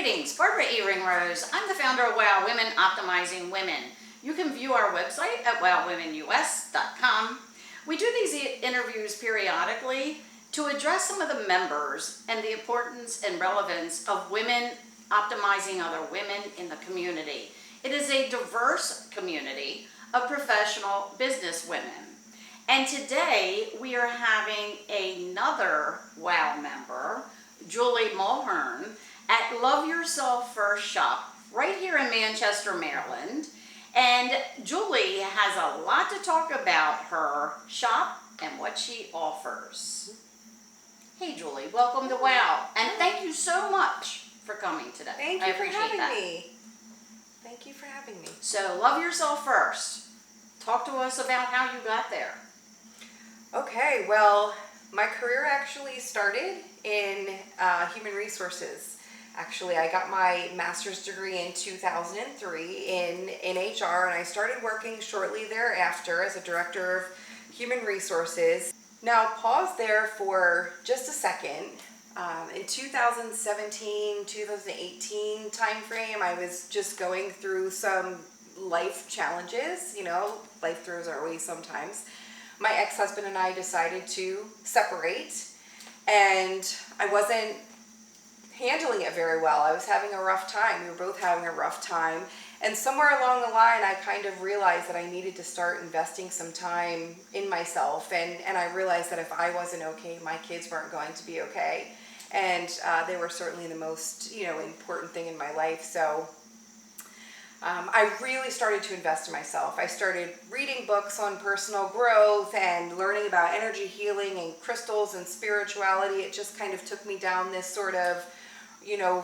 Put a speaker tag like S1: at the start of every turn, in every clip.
S1: Greetings, Barbara E. Ringrose. I'm the founder of WOW Women Optimizing Women. You can view our website at wowwomenus.com. We do these interviews periodically to address some of the members and the importance and relevance of women optimizing other women in the community. It is a diverse community of professional business women. And today we are having another WOW member, Julie Mulhern, at Love Yourself First Shop right here in Manchester, Maryland. And Julie has a lot to talk about her shop and what she offers. Hey Julie, welcome to WOW, and thank you so much for coming today.
S2: Thank you for having me. Thank you for having me.
S1: So, Love Yourself First. Talk to us about how you got there.
S2: Okay, well, my career actually started in human resources. Actually, I got my master's degree in 2003 in HR, and I started working shortly thereafter as a director of human resources. Now, pause there for just a second. In 2017, 2018 timeframe, I was just going through some life challenges. You know, life throws our way sometimes. My ex-husband and I decided to separate, and I wasn't handling it very well. I was having a rough time. We were both having a rough time. And somewhere along the line, I kind of realized that I needed to start investing some time in myself. And I realized that if I wasn't okay, my kids weren't going to be okay. And they were certainly the most, important thing in my life. So I really started to invest in myself. I started reading books on personal growth and learning about energy healing and crystals and spirituality. It just kind of took me down this sort of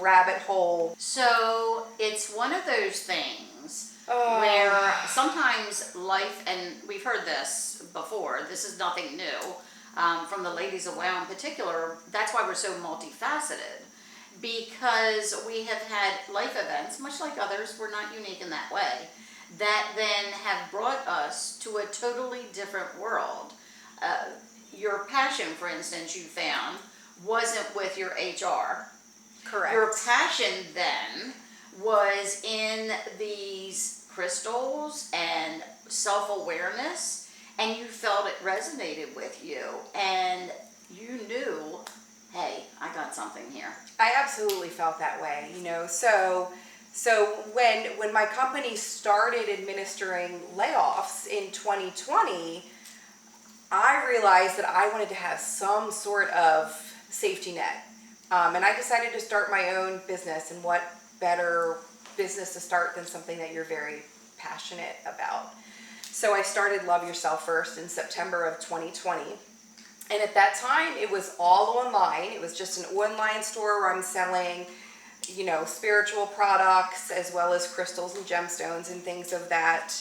S2: rabbit hole.
S1: So it's one of those things where sometimes life, and we've heard this before, this is nothing new, from the ladies of WOW in particular. That's why we're so multifaceted, because we have had life events, much like others, we're not unique in that way, that then have brought us to a totally different world. Your passion, for instance, you found, wasn't with your HR.
S2: Correct.
S1: Your passion then was in these crystals and self-awareness, and you felt it resonated with you, and you knew, hey, I got something here.
S2: I absolutely felt that way, So when my company started administering layoffs in 2020, I realized that I wanted to have some sort of safety net. And I decided to start my own business, and what better business to start than something that you're very passionate about. So I started Love Yourself First in September of 2020. And at that time, it was all online. It was just an online store where I'm selling, spiritual products as well as crystals and gemstones and things of that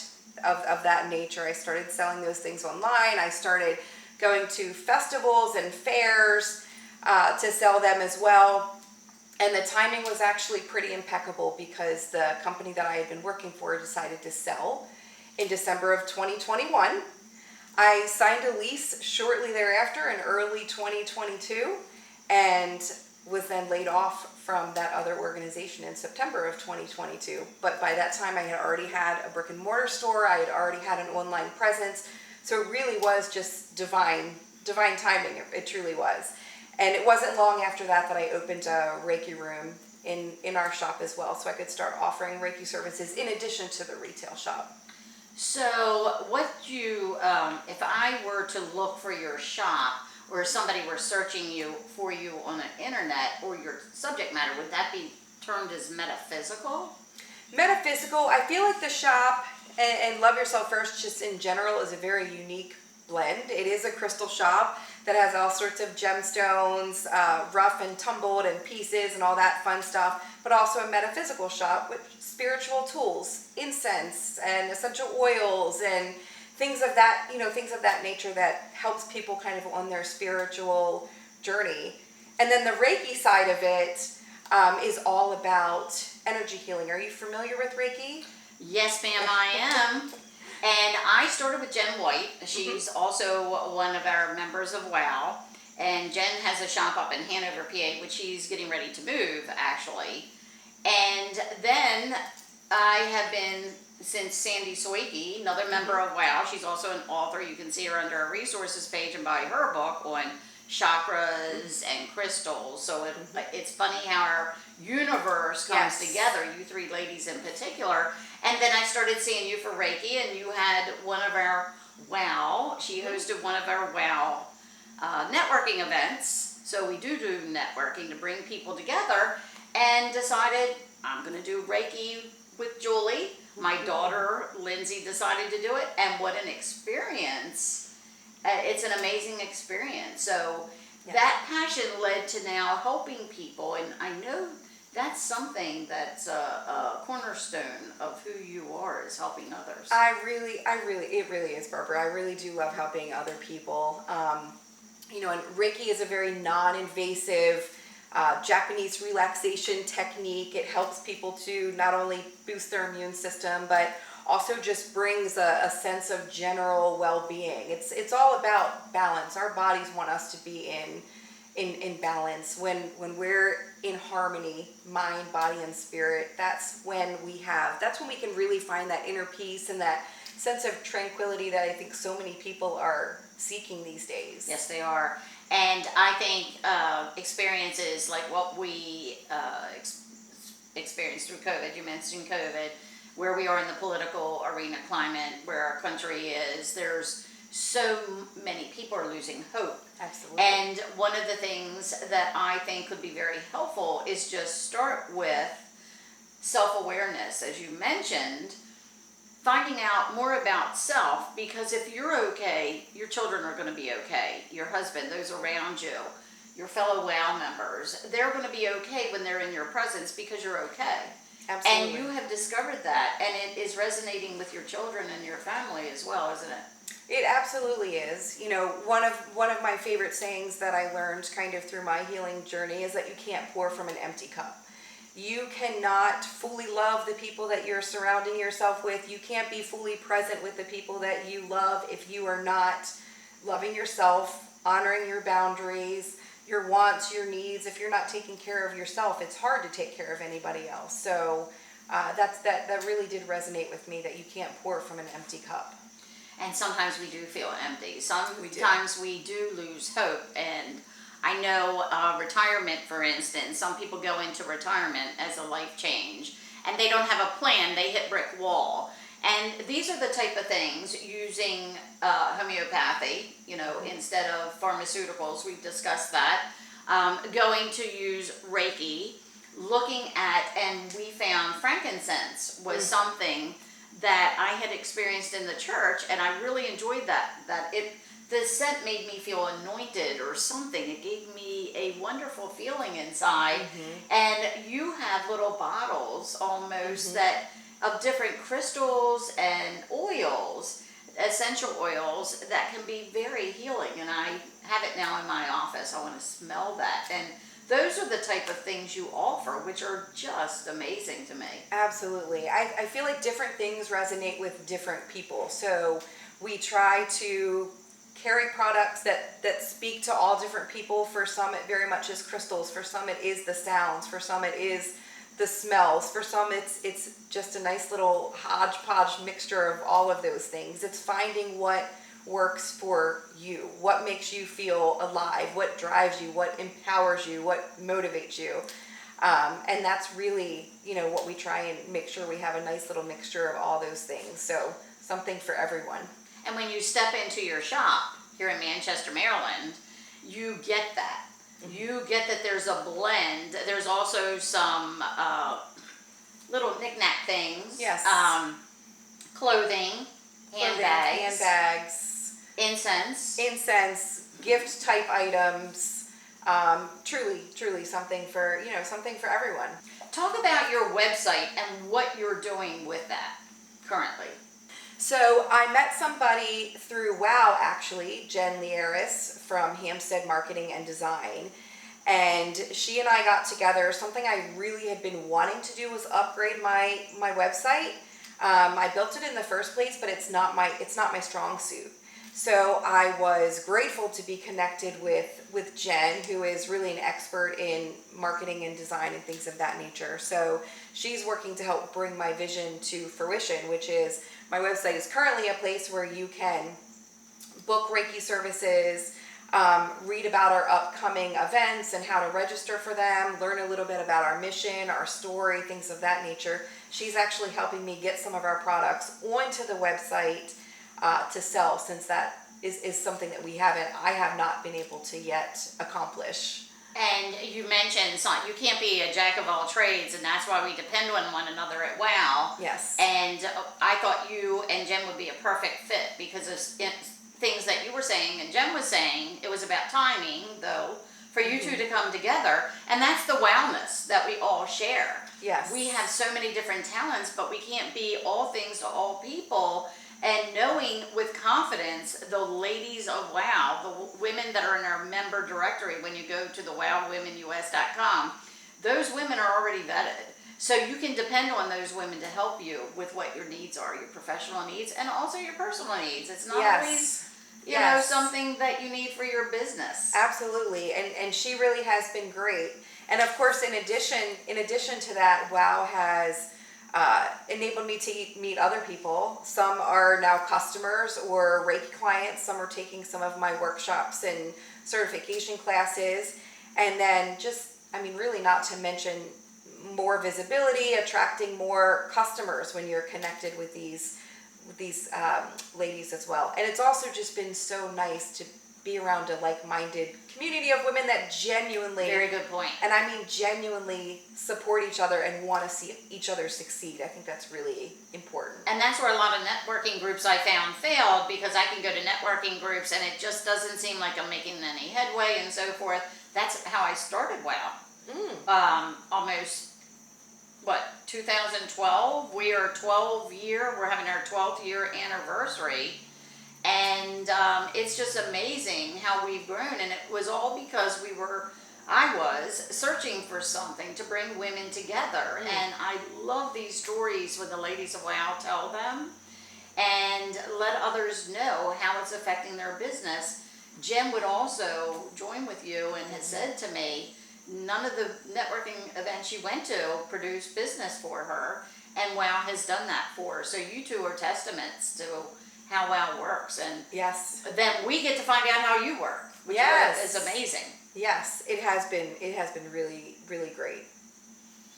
S2: nature. I started selling those things online. I started going to festivals and fairs to sell them as well. And the timing was actually pretty impeccable, because the company that I had been working for decided to sell in December of 2021. I signed a lease shortly thereafter in early 2022, and was then laid off from that other organization in September of 2022. But by that time, I had already had a brick and mortar store. I had already had an online presence. So it really was just divine timing. It truly was. And it wasn't long after that I opened a Reiki room in our shop as well, so I could start offering Reiki services in addition to the retail shop.
S1: So what if I were to look for your shop, or somebody were searching for you on the internet, or your subject matter, would that be termed as metaphysical?
S2: Metaphysical. I feel like the shop and Love Yourself First just in general is a very unique blend. It is a crystal shop that has all sorts of gemstones, rough and tumbled and pieces and all that fun stuff, but also a metaphysical shop with spiritual tools, incense and essential oils and things of that nature that helps people kind of on their spiritual journey. And then the Reiki side of it is all about energy healing. Are you familiar with Reiki?
S1: Yes, ma'am, I am. And I started with Jen White. She's also one of our members of WOW. And Jen has a shop up in Hanover, PA, which she's getting ready to move, actually. And then I have been, since Sandy Soiki, another member of WOW, she's also an author. You can see her under our resources page and buy her book on chakras and crystals. So it's funny how our universe comes together, you three ladies in particular. And then I started seeing you for Reiki, and you had one of our WOW, she hosted one of our WOW networking events. So we do networking to bring people together, and decided I'm going to do Reiki with Julie. My daughter Lindsay decided to do it, and what an experience. It's an amazing experience. So that passion led to now helping people, and I know that's something that's a cornerstone of who you are, is helping others.
S2: It really is, Barbara. I really do love helping other people. You know, and Reiki is a very non-invasive Japanese relaxation technique. It helps people to not only boost their immune system, but also just brings a sense of general well-being. It's all about balance. Our bodies want us to be in balance. When we're in harmony, mind, body, and spirit, that's when we can really find that inner peace and that sense of tranquility that I think so many people are seeking these days.
S1: Yes, they are. And I think experiences like what we experienced through COVID, you mentioned COVID, where we are in the political arena climate, where our country is, there's so many people are losing hope.
S2: Absolutely.
S1: And one of the things that I think could be very helpful is just start with self-awareness, as you mentioned, finding out more about self, because if you're okay, your children are going to be okay. Your husband, those around you, your fellow WOW members, they're going to be okay when they're in your presence because you're okay.
S2: Absolutely.
S1: And you have discovered that, and it is resonating with your children and your family as well, isn't it?
S2: It absolutely is. You know, one of my favorite sayings that I learned kind of through my healing journey is that you can't pour from an empty cup. You cannot fully love the people that you're surrounding yourself with. You can't be fully present with the people that you love if you are not loving yourself, honoring your boundaries, your wants, your needs. If you're not taking care of yourself, it's hard to take care of anybody else. So that really did resonate with me, that you can't pour from an empty cup.
S1: And sometimes we do feel empty. Sometimes we do lose hope. And I know retirement, for instance, some people go into retirement as a life change and they don't have a plan, they hit brick wall. And these are the type of things, using homeopathy, you know, instead of pharmaceuticals, we've discussed that, going to use Reiki, looking at, and we found frankincense was something that I had experienced in the church, and I really enjoyed that. The scent made me feel anointed or something. It gave me a wonderful feeling inside. And you have little bottles almost that of different crystals and oils, essential oils that can be very healing. And I have it now in my office. I want to smell that. And those are the type of things you offer, which are just amazing to me.
S2: Absolutely. I feel like different things resonate with different people. So we try to carry products that speak to all different people. For some, it very much is crystals. For some, it is the sounds. For some, it is the smells. For some, it's just a nice little hodgepodge mixture of all of those things. It's finding what works for you, what makes you feel alive, what drives you, what empowers you, what motivates you. And that's really, you know, what we try and make sure we have a nice little mixture of all those things. So something for everyone.
S1: And when you step into your shop here in Manchester, Maryland, you get that. You get that there's a blend. There's also some little knick-knack things.
S2: Yes.
S1: Clothing, handbags, incense, gift type items.
S2: Truly something for, you know, something for everyone.
S1: Talk about your website and what you're doing with that currently.
S2: So I met somebody through WOW, actually, Jen Lieris from Hampstead Marketing and Design. And she and I got together. Something I really had been wanting to do was upgrade my website. I built it in the first place, but it's not my strong suit. So I was grateful to be connected with Jen, who is really an expert in marketing and design and things of that nature. So she's working to help bring my vision to fruition, which is my website is currently a place where you can book Reiki services, read about our upcoming events and how to register for them, learn a little bit about our mission, our story, things of that nature. She's actually helping me get some of our products onto the website to sell, since that is something that I have not been able to yet accomplish.
S1: And you mentioned you can't be a jack of all trades, and that's why we depend on one another at WOW.
S2: Yes.
S1: And I thought you and Jen would be a perfect fit because of things that you were saying and Jen was saying. It was about timing, though, for you two to come together, and that's the wowness that we all share.
S2: Yes.
S1: We have so many different talents, but we can't be all things to all people. And knowing with confidence the ladies of WOW, the women that are in our member directory, when you go to the wowwomenus.com, those women are already vetted. So you can depend on those women to help you with what your needs are, your professional needs and also your personal needs. It's not always, you know, something that you need for your business.
S2: Absolutely. And she really has been great. And of course, in addition to that, WOW has enabled me to meet other people. Some are now customers or Reiki clients. Some are taking some of my workshops and certification classes. And then really not to mention more visibility, attracting more customers when you're connected with these ladies as well. And it's also just been so nice to be around a like-minded community of women that genuinely,
S1: very good point,
S2: and I mean genuinely support each other and want to see each other succeed. I think that's really important.
S1: And that's where a lot of networking groups I found failed, because I can go to networking groups and it just doesn't seem like I'm making any headway and so forth. That's how I started WOW. Almost 2012. We are we're having our 12th year anniversary. And it's just amazing how we've grown, and it was all because I was searching for something to bring women together, and I love these stories when the ladies of WOW tell them and let others know how it's affecting their business. Jen would also join with you and has said to me, none of the networking events she went to produced business for her, and WOW has done that for her. So you two are testaments to how WOW works, and then we get to find out how you work, which is amazing.
S2: Yes, it has been really, really great.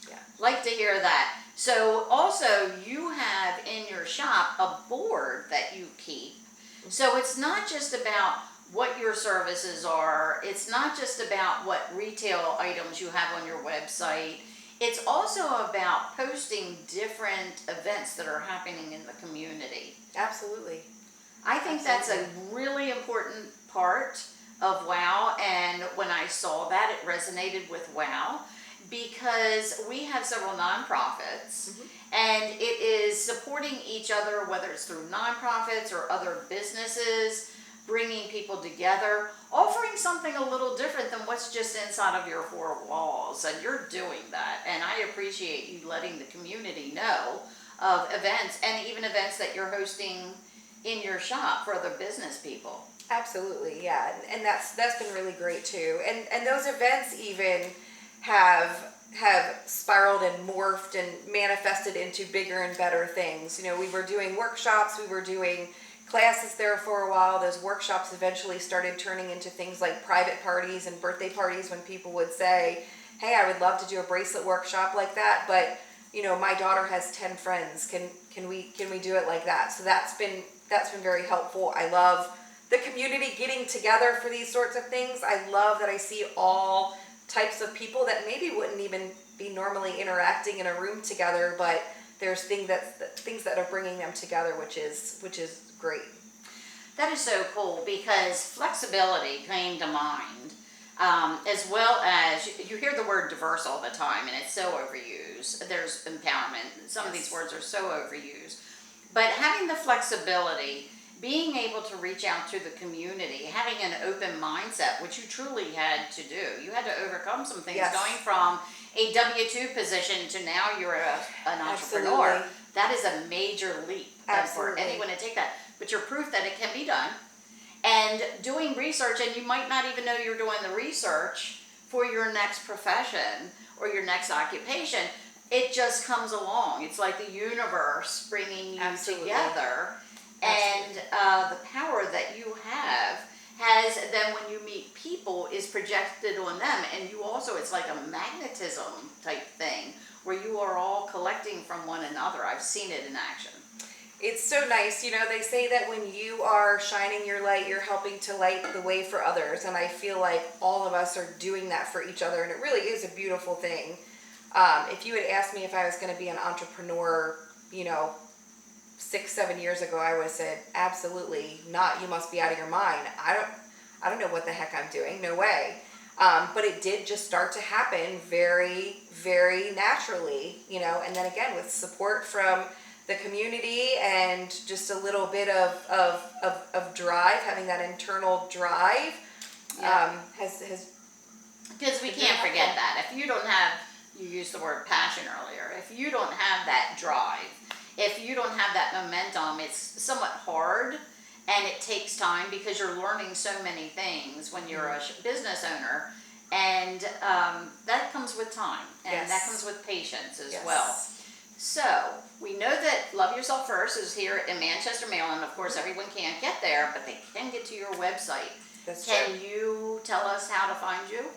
S2: Yeah.
S1: Like to hear that. So also you have in your shop a board that you keep. So it's not just about what your services are. It's not just about what retail items you have on your website. It's also about posting different events that are happening in the community.
S2: Absolutely.
S1: I think that's a really important part of WOW, and when I saw that, it resonated with WOW, because we have several nonprofits, and it is supporting each other, whether it's through nonprofits or other businesses, bringing people together, offering something a little different than what's just inside of your four walls, and you're doing that, and I appreciate you letting the community know of events, and even events that you're hosting in your shop for other business people.
S2: Absolutely, yeah, and that's been really great too, and those events even have spiraled and morphed and manifested into bigger and better things. You know, we were doing workshops, we were doing classes there for a while. Those workshops eventually started turning into things like private parties and birthday parties, when people would say, hey, I would love to do a bracelet workshop like that, but you know, my daughter has 10 friends. Can we do it like that? So that's been very helpful. I love the community getting together for these sorts of things. I love that I see all types of people that maybe wouldn't even be normally interacting in a room together, but there's things that are bringing them together, which is great.
S1: That is so cool, because flexibility came to mind, as well as you hear the word diverse all the time, and it's so overused. There's empowerment. Some of these words are so overused. But having the flexibility, being able to reach out to the community, having an open mindset, which you truly had to do. You had to overcome some things, going from a W-2 position to now you're an entrepreneur.
S2: Absolutely.
S1: That is a major leap for anyone to take that. But you're proof that it can be done. and doing research, and you might not even know you're doing the research for your next profession or your next occupation. It just comes along. It's like the universe bringing you
S2: Absolutely.
S1: together.
S2: Absolutely.
S1: And the power that you have has, then when you meet people, is projected on them. And you also, it's like a magnetism type thing where you are all collecting from one another. I've seen it in action.
S2: It's so nice. You know, they say that when you are shining your light, you're helping to light the way for others. And I feel like all of us are doing that for each other. And it really is a beautiful thing. If you had asked me if I was going to be an entrepreneur, 6-7 years ago, I would have said, absolutely not. You must be out of your mind. I don't know what the heck I'm doing. No way. But it did just start to happen very, very naturally, and then again, with support from the community and just a little bit of drive, having that internal drive, has
S1: Because we can't forget that. If you don't have, you used the word passion earlier, if you don't have that drive, if you don't have that momentum, it's somewhat hard, and it takes time because you're learning so many things when you're a business owner, and that comes with time, and that comes with patience as well. So we know that Love Yourself First is here in Manchester, Maryland. Of course, everyone can't get there, but they can get to your website. Can you tell us how to find you?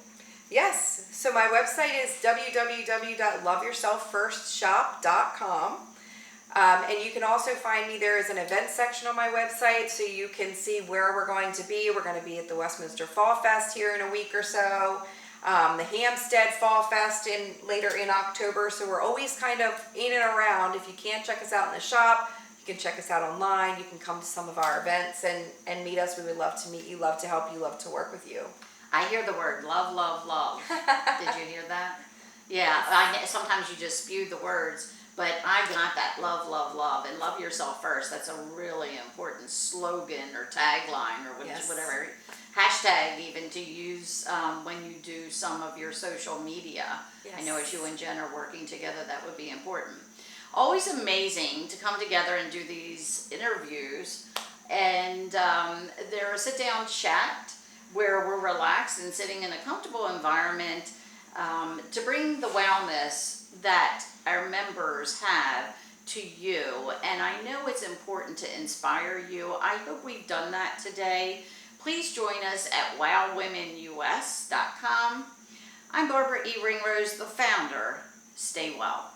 S2: Yes. So my website is www.loveyourselffirstshop.com. And you can also find me. There is an event section on my website, so you can see where we're going to be. We're going to be at the Westminster Fall Fest here in a week or so. The Hampstead Fall Fest later in October. So we're always kind of in and around. If you can't check us out in the shop, you can check us out online. You can come to some of our events and meet us. We would love to meet you, love to help you, love to work with you.
S1: I hear the word love, love, love. Did you hear that? Yeah, sometimes you just spew the words, but I got that love, love, love, and love yourself first. That's a really important slogan or tagline or whatever, hashtag even to use when you do some of your social media. I know as you and Jen are working together, that would be important. Always amazing to come together and do these interviews, and they're a sit-down chat where we're relaxed and sitting in a comfortable environment to bring the wellness that our members have to you. And I know it's important to inspire you. I hope we've done that today. Please join us at wowwomenus.com. I'm Barbara E. Ringrose, the founder. Stay well.